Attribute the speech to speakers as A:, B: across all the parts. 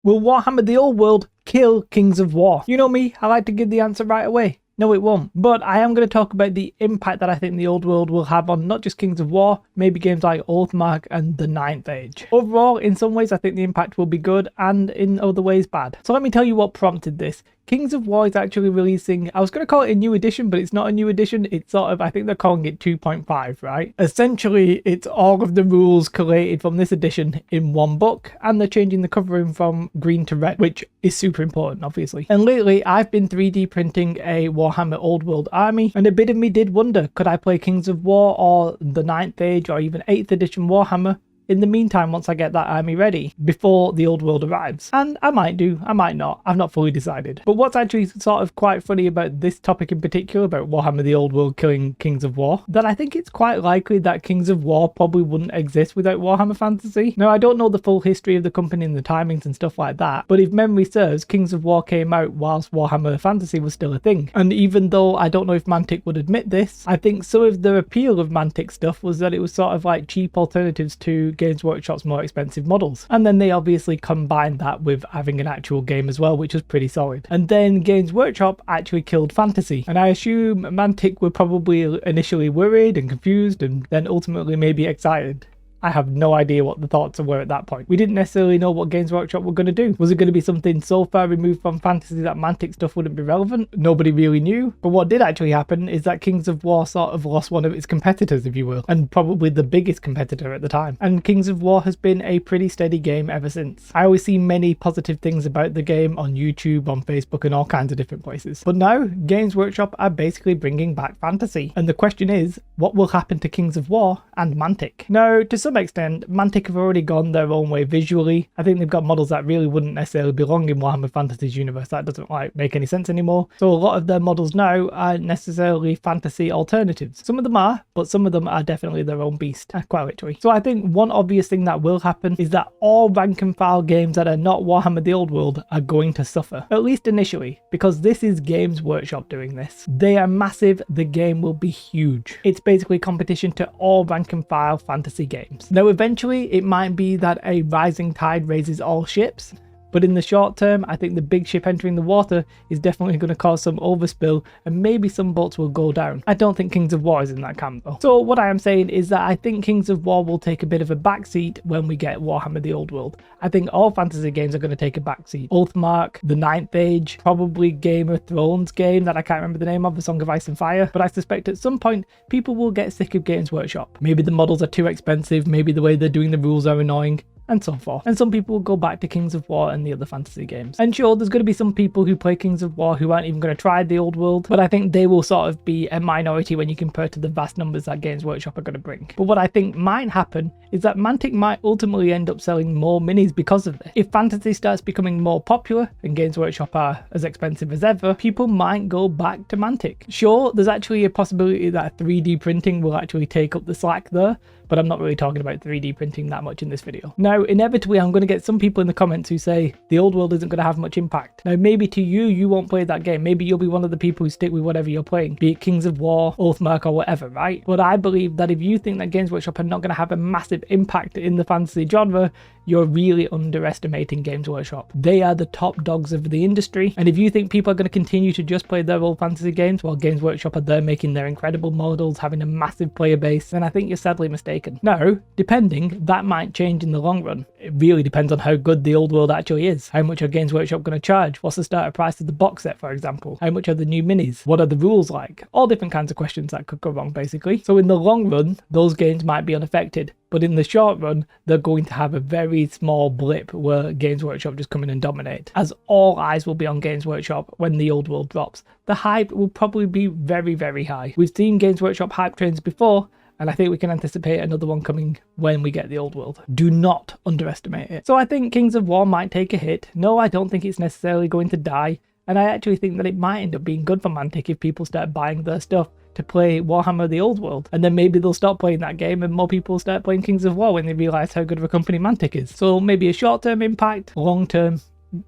A: Will Warhammer the Old World kill Kings of War? You know me, I like to give the answer right away. No, it won't. But I am going to talk about the impact that I think the Old World will have on not just Kings of War, maybe games like Oathmark and the Ninth Age. Overall, in some ways, I think the impact will be good, and in other ways, bad. So let me tell you what prompted this. Kings of War is actually releasing, I was going to call it a new edition, but it's not a new edition. It's sort of, I think they're calling it 2.5, right? Essentially, it's all of the rules collated from this edition in one book, and they're changing the covering from green to red, which is super important, obviously. And lately, I've been 3D printing a Warhammer Old World army, and a bit of me did wonder, could I play Kings of War or the Ninth Age or even 8th edition Warhammer in the meantime once I get that army ready before the Old World arrives? And I might do, I might not, I've not fully decided. But what's actually sort of quite funny about this topic in particular, about Warhammer the Old World killing Kings of War, that I think it's quite likely that Kings of War probably wouldn't exist without Warhammer Fantasy. Now, I don't know the full history of the company and the timings and stuff like that, but if memory serves, Kings of War came out whilst Warhammer Fantasy was still a thing. And even though I don't know if Mantic would admit this, I think some of the appeal of Mantic stuff was that it was sort of like cheap alternatives to Games Workshop's more expensive models. And then they obviously combined that with having an actual game as well, which was pretty solid. And then Games Workshop actually killed fantasy. And I assume Mantic were probably initially worried and confused and then ultimately maybe excited. I have no idea what the thoughts were at that point. We didn't necessarily know what Games Workshop were going to do. Was it going to be something so far removed from fantasy that Mantic stuff wouldn't be relevant? Nobody really knew. But what did actually happen is that Kings of War sort of lost one of its competitors, if you will, and probably the biggest competitor at the time. And Kings of War has been a pretty steady game ever since. I always see many positive things about the game on YouTube, on Facebook, and all kinds of different places. But now, Games Workshop are basically bringing back fantasy. And the question is, what will happen to Kings of War and Mantic? Now, to some extent, Mantic have already gone their own way visually. I think they've got models that really wouldn't necessarily belong in Warhammer Fantasy's universe. That doesn't make any sense anymore. So a lot of their models now aren't necessarily fantasy alternatives. Some of them are, but some of them are definitely their own beast, quite literally. So I think one obvious thing that will happen is that all rank and file games that are not Warhammer the Old World are going to suffer, at least initially, because this is Games Workshop doing this. They are massive, the game will be huge. It's basically competition to all rank and file fantasy games. Now, eventually, it might be that a rising tide raises all ships, but in the short term, I think the big ship entering the water is definitely going to cause some overspill and maybe some boats will go down. I don't think Kings of War is in that camp though. So what I am saying is that I think Kings of War will take a bit of a backseat when we get Warhammer the Old World. I think all fantasy games are going to take a backseat. Oathmark, the Ninth Age, probably Game of Thrones game that I can't remember the name of, The Song of Ice and Fire, but I suspect at some point people will get sick of Games Workshop. Maybe the models are too expensive, maybe the way they're doing the rules are annoying, and so forth. And some people will go back to Kings of War and the other fantasy games. And sure, there's going to be some people who play Kings of War who aren't even going to try the Old World, but I think they will sort of be a minority when you compare to the vast numbers that Games Workshop are going to bring. But what I think might happen is that Mantic might ultimately end up selling more minis because of this. If fantasy starts becoming more popular and Games Workshop are as expensive as ever, people might go back to Mantic. Sure, there's actually a possibility that 3D printing will actually take up the slack there, but I'm not really talking about 3D printing that much in this video. Now, inevitably, I'm going to get some people in the comments who say the Old World isn't going to have much impact. Now, maybe to you, you won't play that game. Maybe you'll be one of the people who stick with whatever you're playing, be it Kings of War, Oathmark, or whatever, right? But I believe that if you think that Games Workshop are not going to have a massive impact in the fantasy genre, you're really underestimating Games Workshop. They are the top dogs of the industry, and if you think people are going to continue to just play their old fantasy games while Games Workshop are there making their incredible models, having a massive player base, then I think you're sadly mistaken. Now, depending, that might change in the long run. It really depends on how good the Old World actually is. How much are Games Workshop going to charge? What's the starter price of the box set, for example? How much are the new minis? What are the rules like? All different kinds of questions that could go wrong, basically. So in the long run, those games might be unaffected. But in the short run, they're going to have a very small blip where Games Workshop just come in and dominate, as all eyes will be on Games Workshop when the Old World drops. The hype will probably be very, very high. We've seen Games Workshop hype trains before, and I think we can anticipate another one coming when we get the Old World. Do not underestimate it. So I think Kings of War might take a hit. No, I don't think it's necessarily going to die. And I actually think that it might end up being good for Mantic if people start buying their stuff to play Warhammer the Old World. And then maybe they'll stop playing that game and more people start playing Kings of War when they realise how good of a company Mantic is. So maybe a short-term impact, long-term,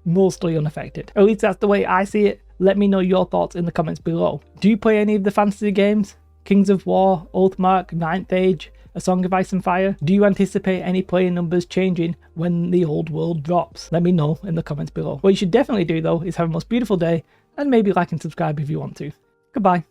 A: mostly unaffected. At least that's the way I see it. Let me know your thoughts in the comments below. Do you play any of the fantasy games? Kings of War, Oathmark, Ninth Age, A Song of Ice and Fire? Do you anticipate any player numbers changing when the old world drops? Let me know in the comments below. What you should definitely do though is have a most beautiful day, and maybe like and subscribe if you want to. Goodbye.